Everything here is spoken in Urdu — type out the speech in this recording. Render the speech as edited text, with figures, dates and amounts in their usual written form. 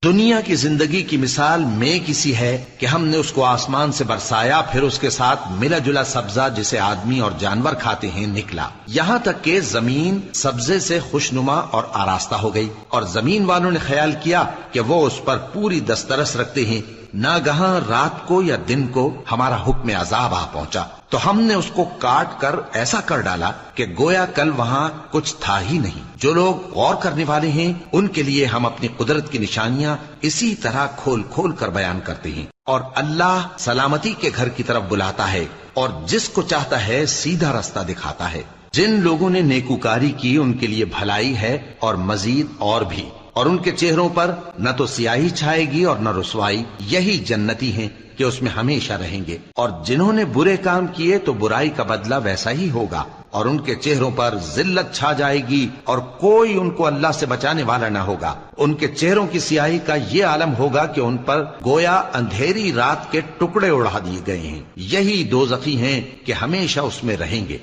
دنیا کی زندگی کی مثال میں کسی ہے کہ ہم نے اس کو آسمان سے برسایا، پھر اس کے ساتھ ملا جلا سبزہ جسے آدمی اور جانور کھاتے ہیں نکلا، یہاں تک کہ زمین سبزے سے خوشنما اور آراستہ ہو گئی، اور زمین والوں نے خیال کیا کہ وہ اس پر پوری دسترس رکھتے ہیں، ناگہاں رات کو یا دن کو ہمارا حکم عذاب آ پہنچا تو ہم نے اس کو کاٹ کر ایسا کر ڈالا کہ گویا کل وہاں کچھ تھا ہی نہیں۔ جو لوگ غور کرنے والے ہیں ان کے لیے ہم اپنی قدرت کی نشانیاں اسی طرح کھول کھول کر بیان کرتے ہیں، اور اللہ سلامتی کے گھر کی طرف بلاتا ہے اور جس کو چاہتا ہے سیدھا راستہ دکھاتا ہے۔ جن لوگوں نے نیکوکاری کی ان کے لیے بھلائی ہے اور مزید اور بھی، اور ان کے چہروں پر نہ تو سیاہی چھائے گی اور نہ رسوائی، یہی جنتی ہیں کہ اس میں ہمیشہ رہیں گے، اور جنہوں نے برے کام کیے تو برائی کا بدلہ ویسا ہی ہوگا، اور ان کے چہروں پر ذلت چھا جائے گی اور کوئی ان کو اللہ سے بچانے والا نہ ہوگا۔ ان کے چہروں کی سیاہی کا یہ عالم ہوگا کہ ان پر گویا اندھیری رات کے ٹکڑے اڑا دیے گئے ہیں، یہی دوزخی ہیں کہ ہمیشہ اس میں رہیں گے۔